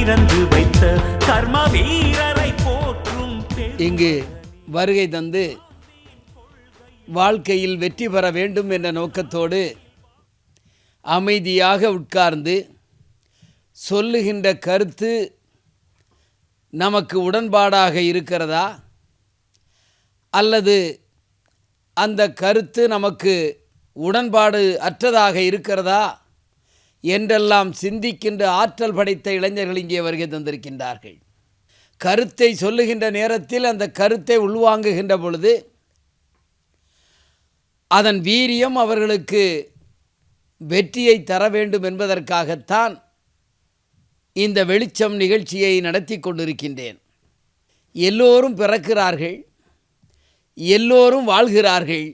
திறந்து வைத்த கர்ம வீரரை போற்றும். இங்கு வருகை தந்து வாழ்க்கையில் வெற்றி பெற வேண்டும் என்ற நோக்கத்தோடு அமைதியாக உட்கார்ந்து சொல்லுகின்ற கருத்து நமக்கு உடன்பாடாக இருக்கிறதா அல்லது அந்த கருத்து நமக்கு உடன்பாடு அற்றதாக இருக்கிறதா என்றெல்லாம் சிந்திக்கின்ற ஆற்றல் படைத்த இளைஞர்கள் இங்கே வருகை தந்திருக்கின்றார்கள். கருத்தை சொல்லுகின்ற நேரத்தில் அந்த கருத்தை உள்வாங்குகின்ற பொழுது அதன் வீரியம் அவர்களுக்கு வெற்றியை தர வேண்டும் என்பதற்காகத்தான் இந்த வெளிச்சம் நிகழ்ச்சியை நடத்தி கொண்டிருக்கின்றேன். எல்லோரும் பிறக்கிறார்கள், எல்லோரும் வாழ்கிறார்கள்.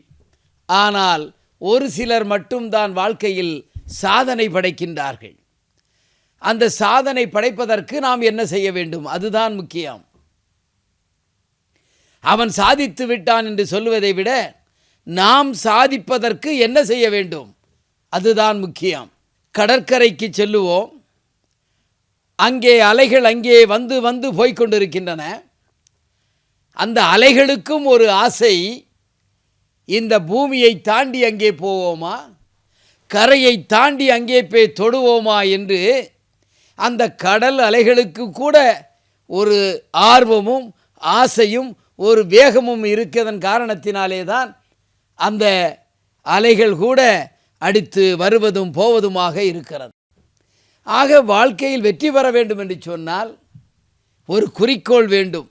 ஆனால் ஒரு சிலர் மட்டும்தான் வாழ்க்கையில் சாதனை படைக்கின்றார்கள். அந்த சாதனை படைப்பதற்கு நாம் என்ன செய்ய வேண்டும்? அதுதான் முக்கியம். அவன் சாதித்து விட்டான் என்று சொல்வதை விட நாம் சாதிப்பதற்கு என்ன செய்ய வேண்டும்? அதுதான் முக்கியம். கடற்கரைக்கு செல்லுவோம். அங்கே அலைகள் அங்கே வந்து வந்து போய்கொண்டிருக்கின்றன. அந்த அலைகளுக்கும் ஒரு ஆசை, இந்த பூமியை தாண்டி அங்கே போவோமா, கரையை தாண்டி அங்கே போய் தொடுவோமா என்று அந்த கடல் அலைகளுக்கு கூட ஒரு ஆர்வமும் ஆசையும் ஒரு வேகமும் இருக்கிறதன் காரணத்தினாலே தான் அந்த அலைகள் கூட அடித்து வருவதும் போவதுமாக இருக்கிறது. ஆக வாழ்க்கையில் வெற்றி பெற வேண்டும் என்று சொன்னால் ஒரு குறிக்கோள் வேண்டும்.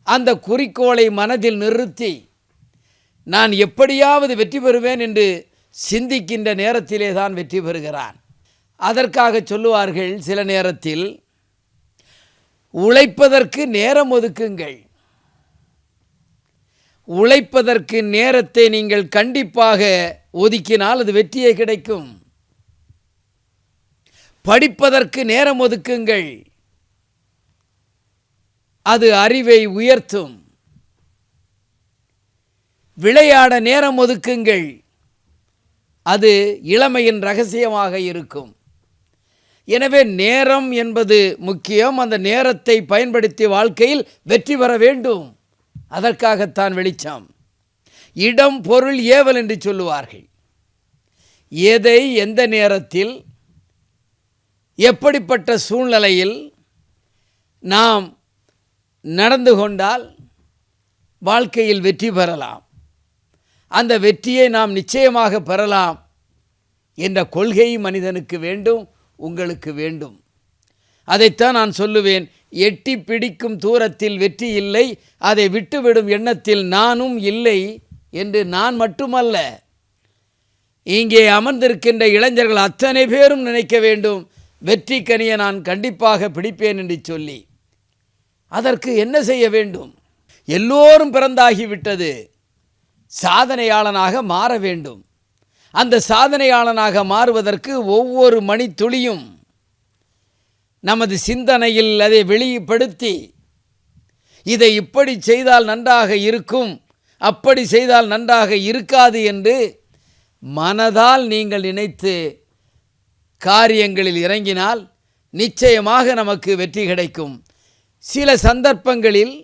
அந்த குறிக்கோளை மனதில் நிறுத்தி நான் எப்படியாவது வெற்றி பெறுவேன் என்று சிந்திக்கின்ற நேரத்திலே தான் வெற்றி பெறுகிறான். அதற்காக சொல்லுவார்கள் சில நேரத்தில், உழைப்பதற்கு நேரம் ஒதுக்குங்கள். உழைப்பதற்கு நேரத்தை நீங்கள் கண்டிப்பாக ஒதுக்கினால் அது வெற்றியே கிடைக்கும். படிப்பதற்கு நேரம் ஒதுக்குங்கள், அது அறிவை உயர்த்தும். விளையாட நேரம் ஒதுக்குங்கள், அது இளமையின் ரகசியமாக இருக்கும். எனவே நேரம் என்பது முக்கியம். அந்த நேரத்தை பயன்படுத்தி வாழ்க்கையில் வெற்றி பெற வேண்டும். அதற்காகத்தான் வெளிச்சம். இடம் பொருள் ஏவல் என்று சொல்லுவார்கள். எதை எந்த நேரத்தில் எப்படிப்பட்ட சூழ்நிலையில் நாம் நடந்து கொண்டால் வாழ்க்கையில் வெற்றி பெறலாம், அந்த வெற்றியை நாம் நிச்சயமாக பெறலாம் என்ற கொள்கை மனிதனுக்கு வேண்டும், உங்களுக்கு வேண்டும். அதைத்தான் நான் சொல்லுவேன், எட்டி பிடிக்கும் தூரத்தில் வெற்றி இல்லை, அதை விட்டுவிடும் எண்ணத்தில் நானும் இல்லை என்று. நான் மட்டுமல்ல, இங்கே அமர்ந்திருக்கின்ற இளைஞர்கள் அத்தனை பேரும் நினைக்க வேண்டும், வெற்றி கனியை நான் கண்டிப்பாக பிடிப்பேன் என்று சொல்லி. அதற்கு என்ன செய்ய வேண்டும்? எல்லோரும் பிறந்தாகிவிட்டது, சாதனையாளனாக மாற வேண்டும். அந்த சாதனையாளனாக மாறுவதற்கு ஒவ்வொரு மணித்துளியும் நமது சிந்தனையில் அதை வெளிப்படுத்தி, இதை இப்படி செய்தால் நன்றாக இருக்கும், அப்படி செய்தால் நன்றாக இருக்காது என்று மனதால் நீங்கள் நினைத்து காரியங்களில் இறங்கினால் நிச்சயமாக நமக்கு வெற்றி கிடைக்கும். சில சந்தர்ப்பங்களில்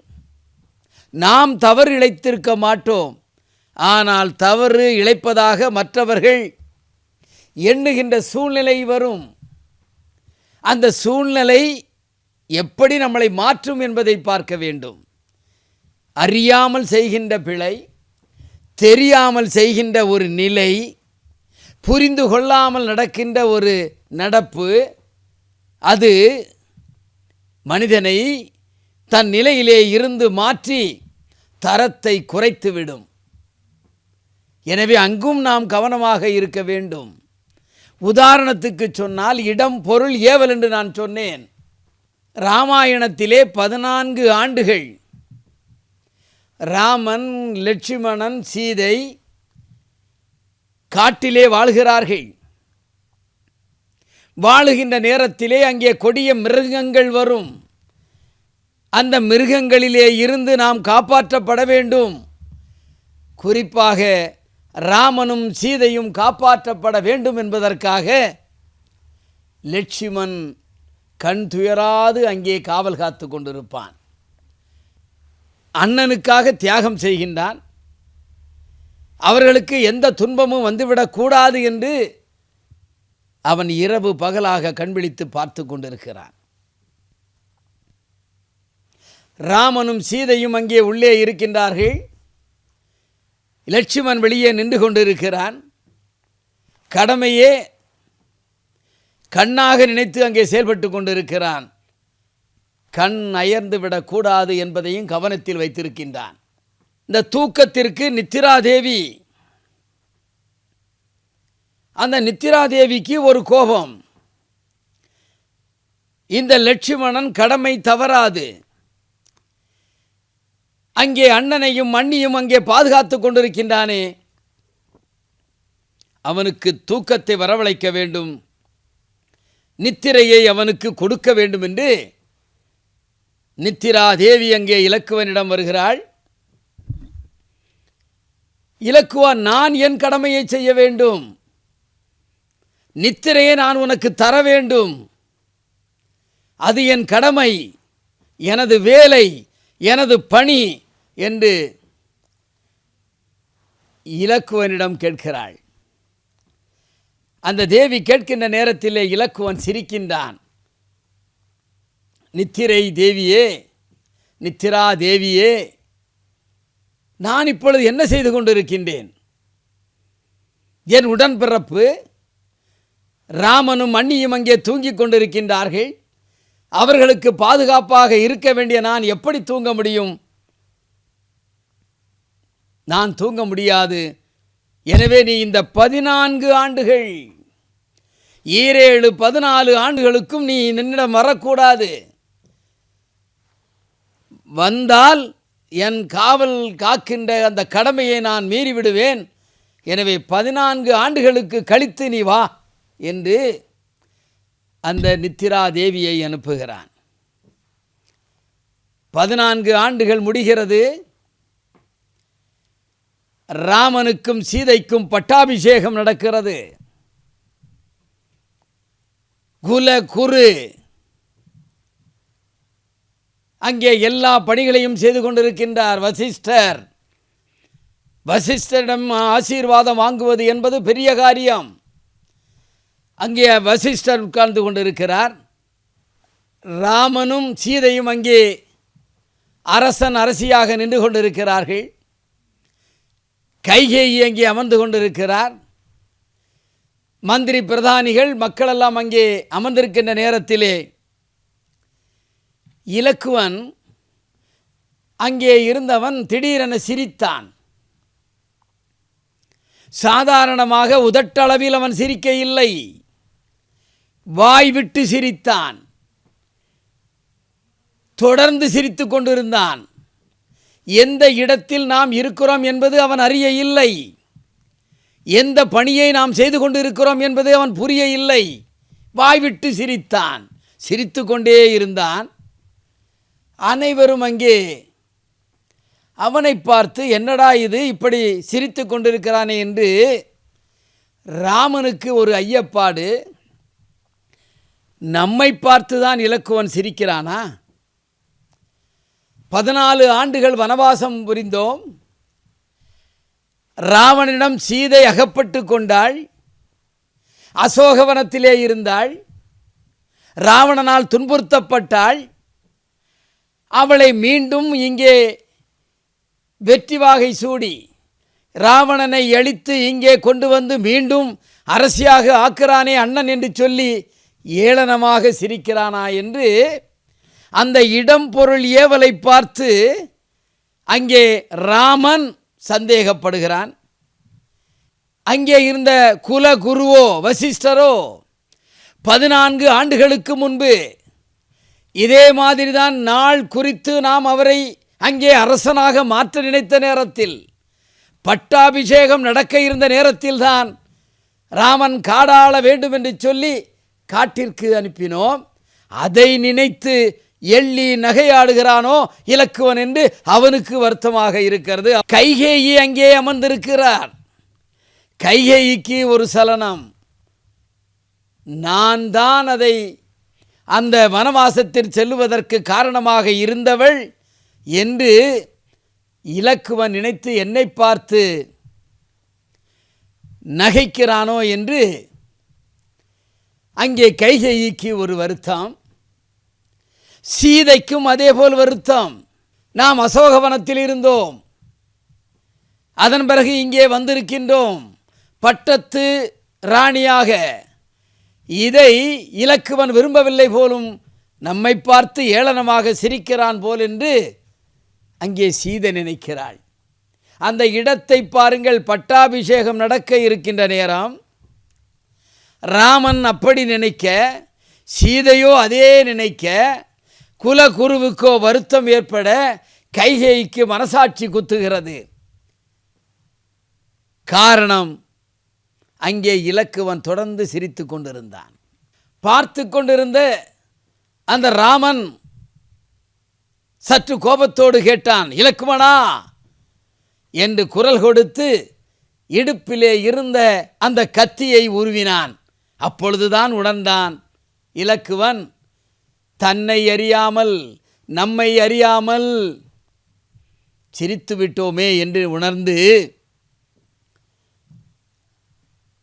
நாம் தவறு இழைத்திருக்க மாட்டோம், ஆனால் தவறு இழைப்பதாக மற்றவர்கள் எண்ணுகின்ற சூழ்நிலை வரும். அந்த சூழ்நிலை எப்படி நம்மளை மாற்றும் என்பதை பார்க்க வேண்டும். அறியாமல் செய்கின்ற பிழை, தெரியாமல் செய்கின்ற ஒரு நிலை, புரிந்து கொள்ளாமல் நடக்கின்ற ஒரு நடப்பு, அது மனிதனை தன் நிலையிலே இருந்து மாற்றி தரத்தை குறைத்துவிடும். எனவே அங்கும் நாம் கவனமாக இருக்க வேண்டும். உதாரணத்துக்கு சொன்னால், இடம் பொருள் ஏவல் என்று நான் சொன்னேன். ராமாயணத்திலே 14 ஆண்டுகள் ராமன், லட்சுமணன், சீதை காட்டிலே வாழ்கிறார்கள். வாழுகின்ற நேரத்திலே அங்கே கொடிய மிருகங்கள் வரும். அந்த மிருகங்களிலே இருந்து நாம் காப்பாற்றப்பட வேண்டும். குறிப்பாக ராமனும் சீதையும் காப்பாற்றப்பட வேண்டும் என்பதற்காக லட்சுமணன் கண் துயராது அங்கே காவல் காத்து கொண்டிருப்பான். அண்ணனுக்காக தியாகம் செய்கின்றான். அவர்களுக்கு எந்த துன்பமும் வந்துவிடக்கூடாது என்று அவன் இரவு பகலாக கண்விழித்து பார்த்து கொண்டிருக்கிறான். ராமனும் சீதையும் அங்கே உள்ளே இருக்கின்றார்கள். லட்சுமணன் வெளியே நின்று கொண்டிருக்கிறான். கடமையே கண்ணாக நினைத்து அங்கே செயல்பட்டு கொண்டிருக்கிறான். கண் அயர்ந்து விடக்கூடாது என்பதையும் கவனத்தில் வைத்திருக்கின்றான். இந்த தூக்கத்திற்கு நித்திராதேவி, அந்த நித்திராதேவிக்கு ஒரு கோபம். இந்த லட்சுமணன் கடமை தவறாது. அங்கே அண்ணனையும் அண்ணியும் அங்கே பாதுகாத்து கொண்டிருக்கின்றானே, அவனுக்கு தூக்கத்தை வரவழைக்க வேண்டும், நித்திரையை அவனுக்கு கொடுக்க வேண்டும் என்று நித்திராதேவி அங்கே இலக்குவனிடம் வருகிறாள். இலக்குவன், நான் என் கடமையை செய்ய வேண்டும், நித்திரையை நான் உனக்கு தர வேண்டும், அது என் கடமை, எனது வேலை, எனது பணி என்று இலக்குவனிடம் கேட்கிறாள். அந்த தேவி கேட்கின்ற நேரத்திலே இலக்குவன் சிரிக்கின்றான். நித்திரை தேவியே, நித்திரா தேவியே, நான் இப்பொழுது என்ன செய்து கொண்டிருக்கின்றேன்? என் உடன்பிறப்பு ராமனும் அண்ணியும் அங்கே தூங்கிக் கொண்டிருக்கின்றார்கள். அவர்களுக்கு பாதுகாப்பாக இருக்க வேண்டிய நான் எப்படி தூங்க முடியும்? நான் தூங்க முடியாது. எனவே நீ இந்த 14 ஆண்டுகள், 14 ஆண்டுகளுக்கும் நீ என்னிடம் வரக்கூடாது. வந்தால் என் காவல் காக்கின்ற அந்த கடமையை நான் மீறிவிடுவேன். எனவே 14 ஆண்டுகளுக்கு கழித்து நீ வா என்று அந்த நித்திரா தேவியை அனுப்புகிறான். 14 ஆண்டுகள் முடிகிறது. ராமனுக்கும் சீதைக்கும் பட்டாபிஷேகம் நடக்கிறது. குல குரு அங்கே எல்லா பணிகளையும் செய்து கொண்டிருக்கின்றார். வசிஷ்டரிடம் ஆசீர்வாதம் வாங்குவது என்பது பெரிய காரியம். அங்கே வசிஷ்டர் உட்கார்ந்து கொண்டிருக்கிறார். ராமனும் சீதையும் அங்கே அரசன் அரசியாக நின்று கொண்டிருக்கிறார்கள். கைகேயி அங்கே அமர்ந்து கொண்டிருக்கிறார். மந்திரி பிரதானிகள் மக்களெல்லாம் அங்கே அமர்ந்திருக்கின்ற நேரத்திலே இலக்குவன் அங்கே இருந்தவன் திடீரென சிரித்தான். சாதாரணமாக உதட்டளவில் அவன் சிரிக்க இல்லை, வாய் விட்டு சிரித்தான். தொடர்ந்து சிரித்து கொண்டிருந்தான். எந்த இடத்தில் நாம் இருக்கிறோம் என்பது அவன் அறிய இல்லை, எந்த பணியை நாம் செய்து கொண்டிருக்கிறோம் என்பது அவன் புரிய இல்லை. வாய்விட்டு சிரித்தான், சிரித்து கொண்டே இருந்தான். அனைவரும் அங்கே அவனை பார்த்து என்னடா இது இப்படி சிரித்து கொண்டிருக்கிறானே என்று ராமனுக்கு ஒரு ஐயப்பாடு. நம்மை பார்த்துதான் இலக்குவன் சிரிக்கிறானா? 14 ஆண்டுகள் வனவாசம் புரிந்தோம். ராவணனிடம் சீதை அகப்பட்டு கொண்டாள், அசோகவனத்திலே இருந்தாள், ராவணனால் துன்புறுத்தப்பட்டாள். அவளை மீண்டும் இங்கே வெற்றி வாகை சூடி ராவணனை அழித்து இங்கே கொண்டு வந்து மீண்டும் அரசியாக ஆக்குறானே அண்ணன் என்று சொல்லி ஏளனமாக சிரிக்கிறானா என்று அந்த இடம் பொருள் ஏவலை பார்த்து அங்கே ராமன் சந்தேகப்படுகிறான். அங்கே இருந்த குலகுருவோ வசிஷ்டரோ 14 ஆண்டுகளுக்கு முன்பு இதே மாதிரிதான் நாள் குறித்து நாம் அவரை அங்கே அரசனாக மாற்ற நினைத்த நேரத்தில், பட்டாபிஷேகம் நடக்க இருந்த நேரத்தில்தான் ராமன் காடாள வேண்டும் என்று சொல்லி காட்டிற்கு அனுப்பினோம். அதை நினைத்து எள்ளி நகையாடுகிறானோ இலக்குவன் என்று அவனுக்கு வருத்தமாக இருக்கிறது. கைகேயி அங்கே அமர்ந்திருக்கிறார். கைகேயிக்கு ஒரு சலனம். நான் தான் அதை அந்த வனவாசத்தில் செல்லுவதற்கு காரணமாக இருந்தவள் என்று இலக்குவன் நினைத்து என்னை பார்த்து நகைக்கிறானோ என்று அங்கே கைகேயிக்கு ஒரு வருத்தம், சீதைக்கும் அதேபோல் வருத்தம். நாம் அசோகவனத்தில் இருந்தோம், அதன் பிறகு இங்கே வந்திருக்கின்றோம் பட்டத்து ராணியாக. இதை இலக்குவன் விரும்பவில்லை போலும், நம்மை பார்த்து ஏளனமாக சிரிக்கிறான் போல் என்று அங்கே சீதை நினைக்கிறாள். அந்த இடத்தை பாருங்கள், பட்டாபிஷேகம் நடக்க இருக்கின்ற நேரம். ராமன் அப்படி நினைக்க, சீதையோ அதே நினைக்க, குலகுருவுக்கோ வருத்தம் ஏற்பட கைகேயிக்கு மனசாட்சி குத்துகிறது. காரணம், அங்கே இலக்குவன் தொடர்ந்து சிரித்து கொண்டிருந்தான். பார்த்து கொண்டிருந்த அந்த ராமன் சற்று கோபத்தோடு கேட்டான், இலக்குவனா என்று குரல் கொடுத்து இடுப்பிலே இருந்த அந்த கத்தியை உருவினான். அப்பொழுதுதான் உணர்ந்தான் இலக்குவன், தன்னை அறியாமல் நம்மை அறியாமல் சிரித்து விட்டோமே என்று உணர்ந்து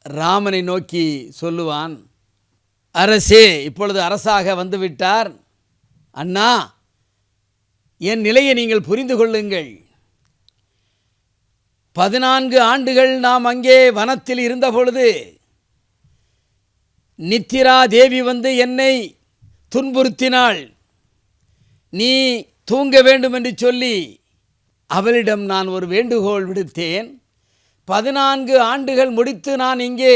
ராமனை நோக்கி சொல்லுவான், அரசே இப்பொழுது அரசாக வந்துவிட்டார். அண்ணா, என் நிலையை நீங்கள் புரிந்து கொள்ளுங்கள். 14 ஆண்டுகள் நாம் அங்கே வனத்தில் இருந்த பொழுது நித்திரா தேவி வந்து என்னை துன்புறுத்தினாள். நீ தூங்க வேண்டும் என்று சொல்லி அவளிடம் நான் ஒரு வேண்டுகோள் விடுத்தேன். 14 ஆண்டுகள் முடித்து நான் இங்கே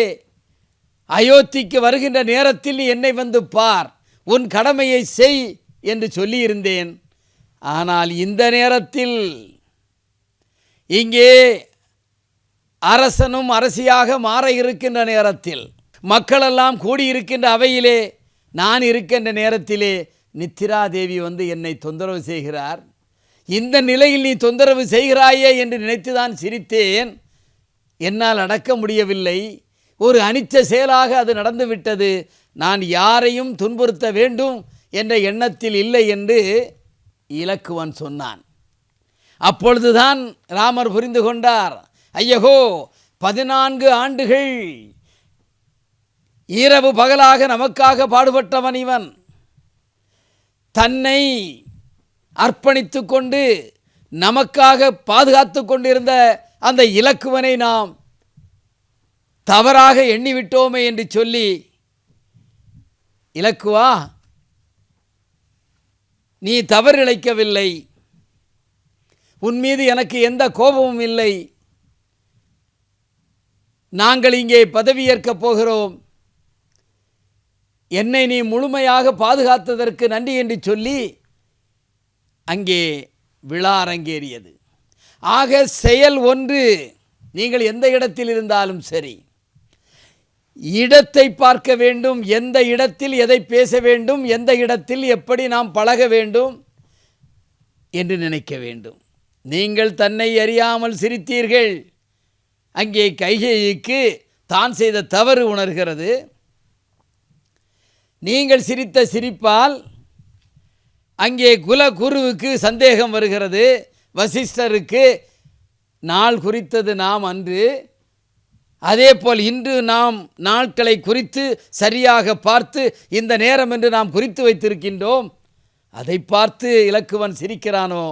அயோத்திக்கு வருகின்ற நேரத்தில் நீ என்னை வந்து பார், உன் கடமையை செய் என்று சொல்லியிருந்தேன். ஆனால் இந்த நேரத்தில் இங்கே அரசனும் அரசியாக மாற இருக்கின்ற நேரத்தில், மக்களெல்லாம் கூடியிருக்கின்ற அவையிலே நான் இருக்கின்ற நேரத்திலே நித்திரா தேவி வந்து என்னை தொந்தரவு செய்கிறார். இந்த நிலையில் நீ தொந்தரவு செய்கிறாயே என்று நினைத்துதான் சிரித்தேன். என்னால் அடக்க முடியவில்லை. ஒரு அனிச்ச செயலாக அது நடந்துவிட்டது. நான் யாரையும் துன்புறுத்த வேண்டும் என்ற எண்ணத்தில் இல்லை என்று இலக்குவன் சொன்னான். அப்பொழுதுதான் ராமர் புரிந்து கொண்டார், ஐயகோ 14 ஆண்டுகள் இரவு பகலாக நமக்காக பாடுபட்டவன் இவன். தன்னை அர்ப்பணித்து கொண்டு நமக்காக பாதுகாத்து கொண்டிருந்த அந்த இலக்குவனை நாம் தவறாக எண்ணிவிட்டோமே என்று சொல்லி, இலக்குவா, நீ தவறிழைக்கவில்லை, உன் மீது எனக்கு எந்த கோபமும் இல்லை, நாங்கள் இங்கே பதவியேற்கப் போகிறோம், என்னை நீ முழுமையாக பாதுகாத்ததற்கு நன்றி என்று சொல்லி அங்கே விழா அரங்கேறியது. ஆக செயல் ஒன்று, நீங்கள் எந்த இடத்தில் இருந்தாலும் சரி, இடத்தை பார்க்க வேண்டும், எந்த இடத்தில் எதை பேச வேண்டும், எந்த இடத்தில் எப்படி நாம் பழக வேண்டும் என்று நினைக்க வேண்டும். நீங்கள் தன்னை அறியாமல் சிரித்தீர்கள். அங்கே கைகேயிக்கு தான் செய்த தவறு உணர்கிறது. நீங்கள் சிரித்த சிரிப்பால் அங்கே குலகுருவுக்கு சந்தேகம் வருகிறது. வசிஷ்டருக்கு நாள் குறித்தது நாம் அன்று, அதேபோல் இன்று நாம் நாட்களை குறித்து சரியாக பார்த்து இந்த நேரம் என்று நாம் குறித்து வைத்திருக்கின்றோம். அதை பார்த்து இலக்குவன் சிரிக்கிறானோ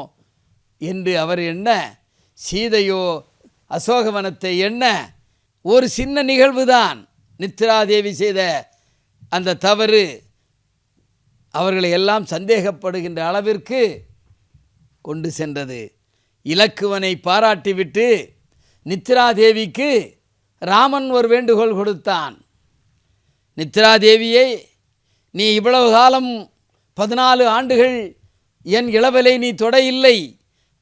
என்று அவர் எண்ண, சீதையோ அசோகவனத்தை எண்ண, ஒரு சின்ன நிகழ்வுதான் நித்திராதேவி செய்த அந்த தவறு அவர்களை எல்லாம் சந்தேகப்படுகின்ற அளவிற்கு கொண்டு சென்றது. இலக்குவனை பாராட்டிவிட்டு நித்திராதேவிக்கு ராமன் ஒரு வேண்டுகோள் கொடுத்தான். நித்திராதேவியை, நீ இவ்வளவு காலம் 14 ஆண்டுகள் என் இளவலை நீ தொட இல்லை,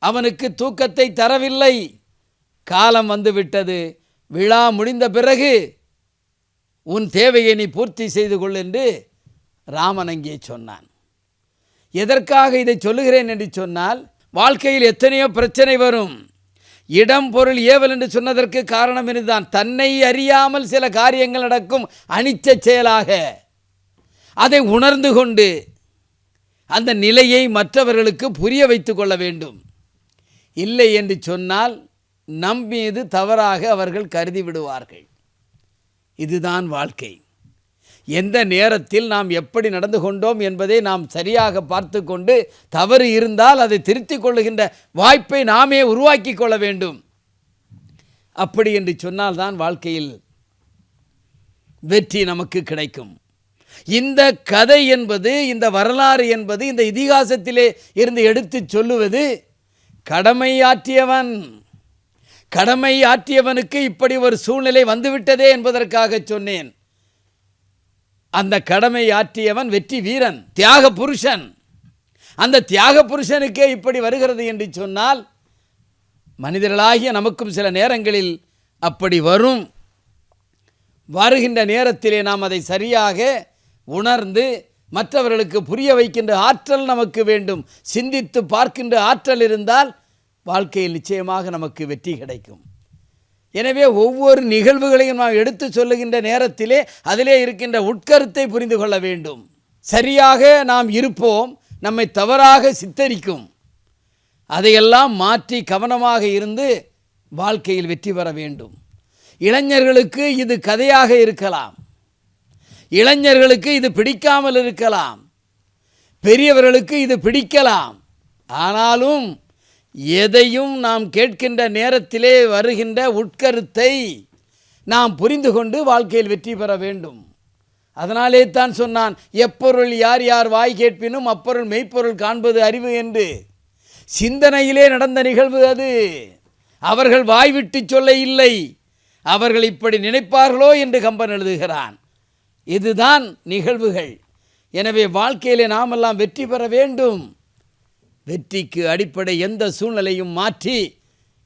அவனுக்கு தூக்கத்தை தரவில்லை, காலம் வந்துவிட்டது, விழா முடிந்த பிறகு உன் தேவையை நீ பூர்த்தி செய்து கொள் என்று ராமன் அங்கே சொன்னான். எதற்காக இதை சொல்லுகிறேன் என்று சொன்னால், வாழ்க்கையில் எத்தனையோ பிரச்சனை வரும். இடம் பொருள் ஏவல் என்று சொன்னதற்கு காரணம் இதுதான். தன்னை அறியாமல் சில காரியங்கள் நடக்கும் அனிச்ச செயலாக. அதை உணர்ந்து கொண்டு அந்த நிலையை மற்றவர்களுக்கு புரிய வைத்து கொள்ள வேண்டும். இல்லை என்று சொன்னால் நம் மீது தவறாக அவர்கள் கருதி விடுவார்கள். இதுதான் வாழ்க்கை. எந்த நேரத்தில் நாம் எப்படி நடந்து கொண்டோம் என்பதை நாம் சரியாக பார்த்து கொண்டு தவறு இருந்தால் அதை திருத்திக் கொள்ளுகின்ற வாய்ப்பை நாமே உருவாக்கி கொள்ள வேண்டும். அப்படி என்று சொன்னால்தான் வாழ்க்கையில் வெற்றி நமக்கு கிடைக்கும். இந்த கதை என்பது, இந்த வரலாறு என்பது, இந்த இதிகாசத்திலே இருந்து எடுத்து சொல்லுவது கடமை ஆற்றியவனுக்கு இப்படி ஒரு சூழ்நிலை வந்துவிட்டதே என்பதற்காக சொன்னேன். அந்த கடமை ஆற்றியவன் வெற்றி வீரன், தியாக புருஷன். அந்த தியாக புருஷனுக்கே இப்படி வருகிறது என்று சொன்னால் மனிதர்களாகிய நமக்கும் சில நேரங்களில் அப்படி வரும். வருகின்ற நேரத்திலே நாம் அதை சரியாக உணர்ந்து மற்றவர்களுக்கு புரிய வைக்கின்ற ஆற்றல் நமக்கு வேண்டும். சிந்தித்து பார்க்கின்ற ஆற்றல் இருந்தால் வாழ்க்கையில் நிச்சயமாக நமக்கு வெற்றி கிடைக்கும். எனவே ஒவ்வொரு நிகழ்வுகளையும் நாம் எடுத்து சொல்லுகின்ற நேரத்திலே அதிலே இருக்கின்ற உட்கருத்தை புரிந்து கொள்ள வேண்டும். சரியாக நாம் இருப்போம், நம்மை தவறாக சித்தரிக்கும். அதையெல்லாம் மாற்றி கவனமாக இருந்து வாழ்க்கையில் வெற்றி பெற வேண்டும். இளைஞர்களுக்கு இது கதையாக இருக்கலாம், இளைஞர்களுக்கு இது பிடிக்காமல் இருக்கலாம், பெரியவர்களுக்கு இது பிடிக்கலாம். ஆனாலும் எதையும் நாம் கேட்கின்ற நேரத்திலே வருகின்ற உட்கருத்தை நாம் புரிந்து கொண்டு வாழ்க்கையில் வெற்றி பெற வேண்டும். அதனாலே தான் சொன்னான், எப்பொருள் யார் யார் வாய் கேட்பினும் அப்பொருள் மெய்ப்பொருள் காண்பது அறிவு என்று. சிந்தனையிலே நடந்த நிகழ்வு அது. அவர்கள் வாய்விட்டு சொல்ல இல்லை, அவர்கள் இப்படி நினைப்பார்களோ என்று கம்பன் எழுதுகிறான். இதுதான் நிகழ்வுகள். எனவே வாழ்க்கையிலே நாமெல்லாம் வெற்றி பெற வேண்டும். வெற்றிக்கு அடிப்படை எந்த சூழ்நிலையும் மாற்றி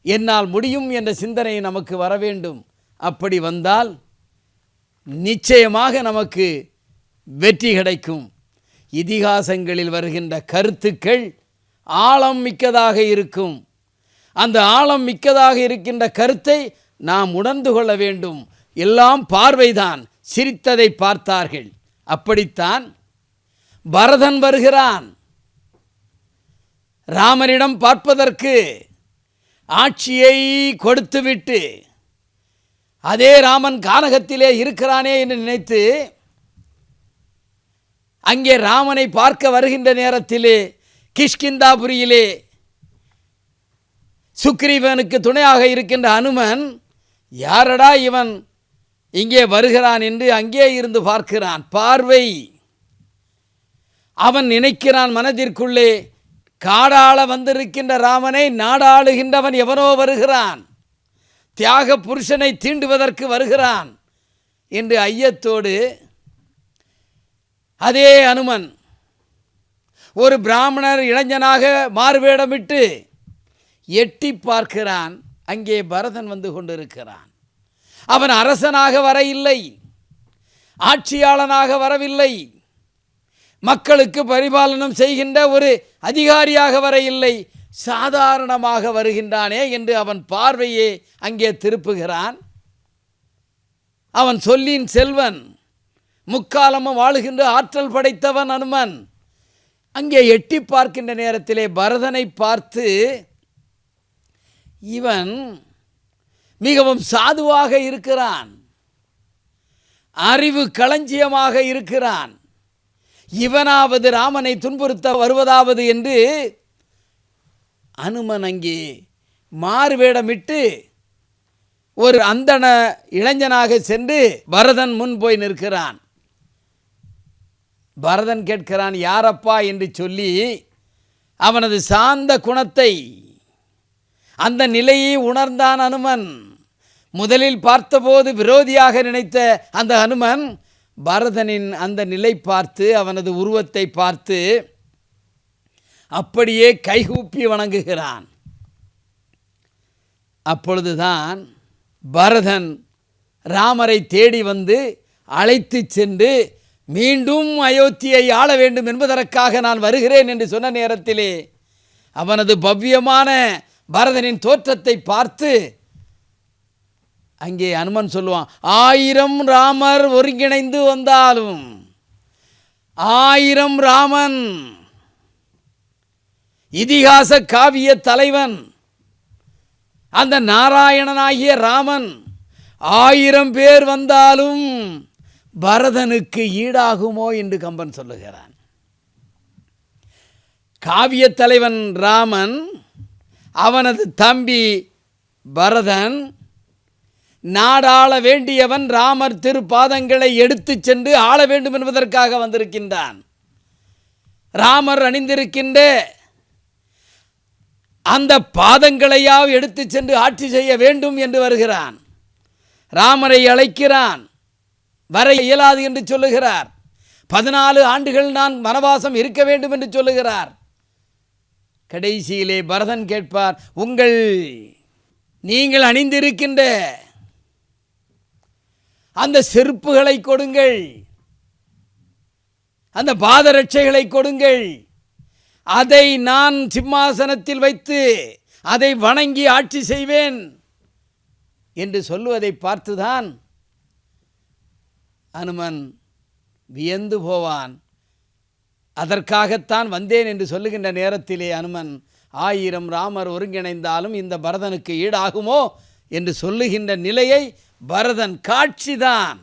என்னால் முடியும் என்ற சிந்தனை நமக்கு வர வேண்டும். அப்படி வந்தால் நிச்சயமாக நமக்கு வெற்றி கிடைக்கும். இதிகாசங்களில் வருகின்ற கருத்துக்கள் ஆழம் மிக்கதாக இருக்கும். அந்த ஆழம் மிக்கதாக இருக்கின்ற கருத்தை நாம் உணர்ந்து கொள்ள வேண்டும். எல்லாம் பார்வைதான், சிரித்ததை பார்த்தார்கள். அப்படித்தான் பரதன் வருகிறான். ராமனிடம் பார்ப்பதற்கு ஆட்சியை கொடுத்துவிட்டு அதே ராமன் கானகத்திலே இருக்கிறானே என்று நினைத்து அங்கே ராமனை பார்க்க வருகின்ற நேரத்திலே கிஷ்கிந்தாபுரியிலே சுக்ரீவனுக்கு துணையாக இருக்கின்ற அனுமன், யாரடா இவன் இங்கே வருகிறான் என்று அங்கே இருந்து பார்க்கிறான். பார்வை. அவன் நினைக்கிறான் மனதிற்குள்ளே, காடாள வந்திருக்கின்ற ராமனை நாடாளுகின்றவன் எவனோ வருகிறான், தியாக புருஷனை தீண்டுவதற்கு வருகிறான் என்று ஐயத்தோடு அதே அனுமன் ஒரு பிராமணர் இளைஞனாக மாறுவேடமிட்டு எட்டி பார்க்கிறான். அங்கே பரதன் வந்து கொண்டிருக்கிறான். அவன் அரசனாக வர இல்லை, ஆட்சியாளனாக வரவில்லை, மக்களுக்கு பரிபாலனம் செய்கின்ற ஒரு அதிகாரியாக வர இல்லை, சாதாரணமாக வருகின்றானே என்று அவன் பார்வையே அங்கே திருப்புகிறான். அவன் சொல்லின் செல்வன், முக்காலமும் வாழுகின்ற ஆற்றல் படைத்தவன் அனுமன். அங்கே எட்டி பார்க்கின்ற நேரத்திலே பரதனை பார்த்து, இவன் மிகவும் சாதுவாக இருக்கிறான், அறிவு களஞ்சியமாக இருக்கிறான், இவனாவது ராமனை துன்புறுத்த வருவதாவது என்று அனுமன் அங்கே மாறுவேடமிட்டு ஒரு அந்தண இளைஞனாக சென்று பரதன் முன் போய் நிற்கிறான். பரதன் கேட்கிறான், யாரப்பா என்று சொல்லி அவனது சாந்த குணத்தை, அந்த நிலையை உணர்ந்தான் அனுமன். முதலில் பார்த்தபோது விரோதியாக நினைத்த அந்த அனுமன் பரதனின் அந்த நிலை பார்த்து, அவனது உருவத்தை பார்த்து அப்படியே கைகூப்பி வணங்குகிறான். அப்பொழுதுதான் பரதன் ராமரை தேடி வந்து அழைத்து சென்று, மீண்டும் அயோத்தியை ஆள வேண்டும் என்பதற்காக நான் வருகிறேன் என்று சொன்ன நேரத்திலே அவனது பவ்யமான பரதனின் தோற்றத்தை பார்த்து அங்கே அனுமன் சொல்லுவான், 1000 ராமர் ஒருங்கிணைந்து வந்தாலும் 1000 ராமன், இதிகாச காவிய தலைவன் அந்த நாராயணனாகிய ராமன் 1000 பேர் வந்தாலும் பரதனுக்கு ஈடாகுமோ என்று கம்பன் சொல்லுகிறான். காவிய தலைவன் ராமன், அவனது தம்பி பரதன், நாடாள வேண்டியவன் ராமர் திருப்பாதங்களை எடுத்து சென்று ஆள வேண்டும் என்பதற்காக வந்திருக்கின்றான். ராமர் அணிந்திருக்கின்ற அந்த பாதங்களையாவது எடுத்து சென்று ஆட்சி செய்ய வேண்டும் என்று வருகிறான். ராமரை அழைக்கிறான். வர இயலாது என்று சொல்லுகிறார். 14 ஆண்டுகள் நான் வனவாசம் இருக்க வேண்டும் என்று சொல்லுகிறார். கடைசியிலே பரதன் கேட்பார், நீங்கள் அணிந்திருக்கின்ற அந்த செருப்புகளை கொடுங்கள், அந்த பாதரட்சைகளை கொடுங்கள், அதை நான் சிம்மாசனத்தில் வைத்து அதை வணங்கி ஆட்சி செய்வேன் என்று சொல்லுவதை பார்த்துதான் அனுமன் வியந்து போவான். அதற்காகத்தான் வந்தேன் என்று சொல்லுகின்ற நேரத்திலே அனுமன் 1000 ராமர் ஒருங்கிணைந்தாலும் இந்த பரதனுக்கு ஈடாகுமோ என்று சொல்லுகின்ற நிலையை பரதன் காட்சிதான்.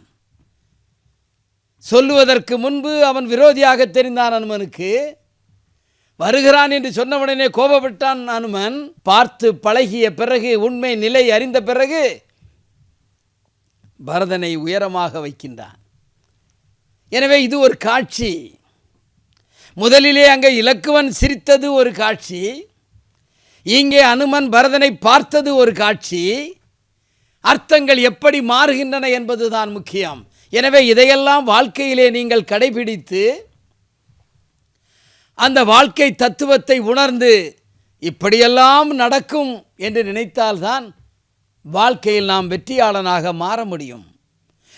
சொல்லுவதற்கு முன்பு அவன் விரோதியாக தெரிந்தான். அனுமனுக்கு வருகிறான் என்று சொன்னவுடனே கோபப்பட்டான். அனுமன் பார்த்து பழகிய பிறகு, உண்மை நிலை அறிந்த பிறகு பரதனை உயரமாக வைக்கின்றான். எனவே இது ஒரு காட்சி. முதலிலே அங்கே இலக்குவன் சிரித்தது ஒரு காட்சி, இங்கே அனுமன் பரதனை பார்த்தது ஒரு காட்சி. அர்த்தங்கள் எப்படி மாறுகின்றன என்பதுதான் முக்கியம். எனவே இதையெல்லாம் வாழ்க்கையிலே நீங்கள் கடைபிடித்து அந்த வாழ்க்கை தத்துவத்தை உணர்ந்து இப்படியெல்லாம் நடக்கும் என்று நினைத்தால்தான் வாழ்க்கையில் நாம் வெற்றியாளனாக மாற முடியும்.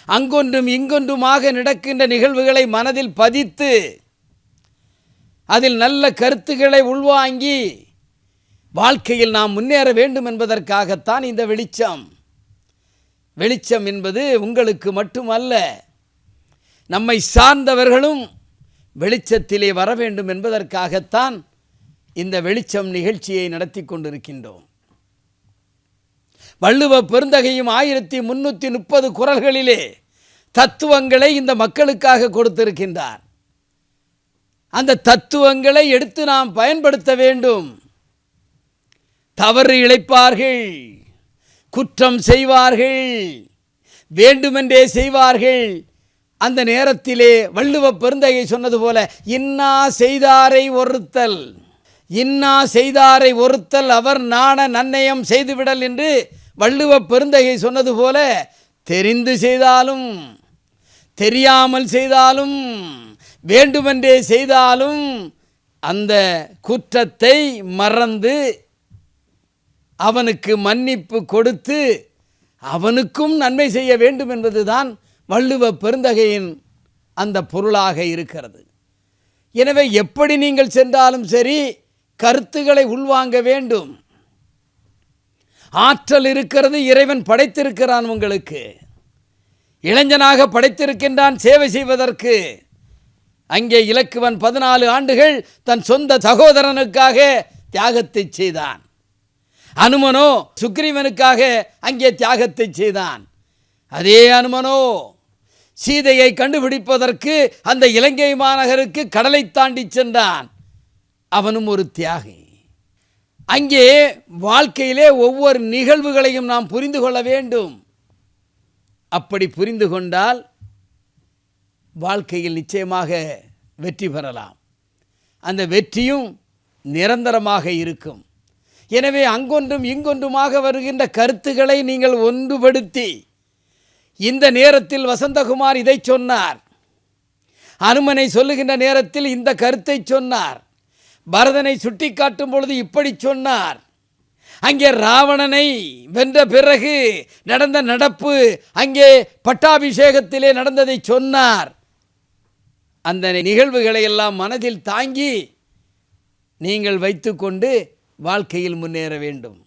அங்கொன்றும் இங்கொன்றுமாக நடக்கின்ற நிகழ்வுகளை மனதில் பதித்து அதில் நல்ல கருத்துக்களை உள்வாங்கி வாழ்க்கையில் நாம் முன்னேற வேண்டும் என்பதற்காகத்தான் இந்த வெளிச்சம். வெளிச்சம் என்பது உங்களுக்கு மட்டுமல்ல, நம்மை சார்ந்தவர்களும் வெளிச்சத்திலே வர வேண்டும் என்பதற்காகத்தான் இந்த வெளிச்சம் நிகழ்ச்சியை நடத்தி கொண்டிருக்கின்றோம். வள்ளுவ பெருந்தகையும் 1330 குறள்களிலே தத்துவங்களை இந்த மக்களுக்காக கொடுத்திருக்கின்றார். அந்த தத்துவங்களை எடுத்து நாம் பயன்படுத்த வேண்டும். தவறு இழைப்பார்கள், குற்றம் செய்வார்கள், வேண்டுமென்றே செய்வார்கள். அந்த நேரத்திலே வள்ளுவ பெருந்தகை சொன்னது போல, இன்னா செய்தாரை ஒருத்தல், இன்னா செய்தாரை ஒருத்தல் அவர் நாண நன்னயம் செய்துவிடல் என்று வள்ளுவ பெருந்தகை சொன்னது போல, தெரிந்து செய்தாலும் தெரியாமல் செய்தாலும் வேண்டுமென்றே செய்தாலும் அந்த குற்றத்தை மறந்து அவனுக்கு மன்னிப்பு கொடுத்து அவனுக்கும் நன்மை செய்ய வேண்டும் என்பதுதான் வள்ளுவ பெருந்தகையின் அந்த பொருளாக இருக்கிறது. எனவே எப்படி நீங்கள் சென்றாலும் சரி, கருத்துக்களை உள்வாங்க வேண்டும். ஆற்றல் இருக்கிறது, இறைவன் படைத்திருக்கிறான். உங்களுக்கு இளைஞனாக படைத்திருக்கின்றான் சேவை செய்வதற்கு. அங்கே இலக்குவன் 14 ஆண்டுகள் தன் சொந்த சகோதரனுக்காக தியாகத்தை செய்தான். அனுமனோ சுக்ரீவனுக்காக அங்கே தியாகத்தை செய்தான். அதே அனுமனோ சீதையை கண்டுபிடிப்பதற்கு அந்த இலங்கை மாநகருக்கு கடலை தாண்டி சென்றான். அவனும் ஒரு தியாகி. அங்கே வாழ்க்கையிலே ஒவ்வொரு நிகழ்வுகளையும் நாம் புரிந்து கொள்ள வேண்டும். அப்படி புரிந்து கொண்டால் வாழ்க்கையில் நிச்சயமாக வெற்றி பெறலாம். அந்த வெற்றியும் நிரந்தரமாக இருக்கும். எனவே அங்கொன்றும் இங்கொன்றுமாக வருகின்ற கருத்துக்களை நீங்கள் ஒன்றுபடுத்தி, இந்த நேரத்தில் வசந்தகுமார் இதை சொன்னார், அனுமனை சொல்லுகின்ற நேரத்தில் இந்த கருத்தை சொன்னார், பரதனை சுட்டி காட்டும் பொழுது இப்படி சொன்னார், அங்கே ராவணனை வென்ற பிறகு நடந்த நடப்பு, அங்கே பட்டாபிஷேகத்திலே நடந்ததை சொன்னார். அந்த நிகழ்வுகளை எல்லாம் மனதில் தாங்கி நீங்கள் வைத்துக்கொண்டு வாழ்க்கையில் முன்னேற வேண்டும்.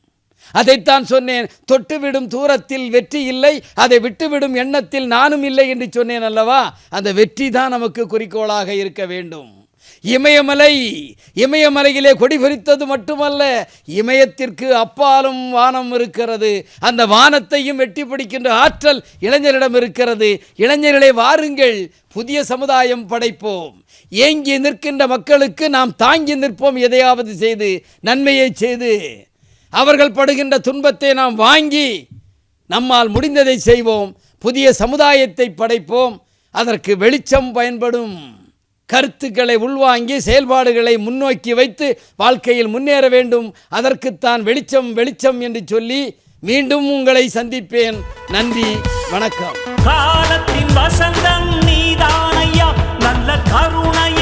அதைத்தான் சொன்னேன். தொட்டுவிடும் தூரத்தில் வெற்றி இல்லை, அதை விட்டுவிடும் எண்ணத்தில் நானும் இல்லை என்று சொன்னேன் அல்லவா? அந்த வெற்றி தான் நமக்கு குறிக்கோளாக இருக்க வேண்டும். இமயமலையிலே கொடி பறித்தது மட்டுமல்ல, இமயத்திற்கு அப்பாலும் வானம் இருக்கிறது. அந்த வானத்தையும் வெட்டி பிடிக்கின்ற ஆற்றல் இளைஞரிடம் இருக்கிறது. இளைஞர்களே, வாருங்கள், புதிய சமுதாயம் படைப்போம். ஏங்கி நிற்கின்ற மக்களுக்கு நாம் தாங்கி நிற்போம். எதையாவது செய்து, நன்மையை செய்து, அவர்கள் படுகின்ற துன்பத்தை நாம் வாங்கி நம்மால் முடிந்ததை செய்வோம். புதிய சமுதாயத்தை படைப்போம். அதற்கு வெளிச்சம் பயன்படும். கருத்துக்களை உள்வாங்கி செயல்பாடுகளை முன்னோக்கி வைத்து வாழ்க்கையில் முன்னேற வேண்டும். அதற்குத்தான் வெளிச்சம் வெளிச்சம் என்று சொல்லி மீண்டும் உங்களை சந்திப்பேன். நன்றி, வணக்கம். காலத்தின் வசந்தம் நீதானையா, நல்ல கருணை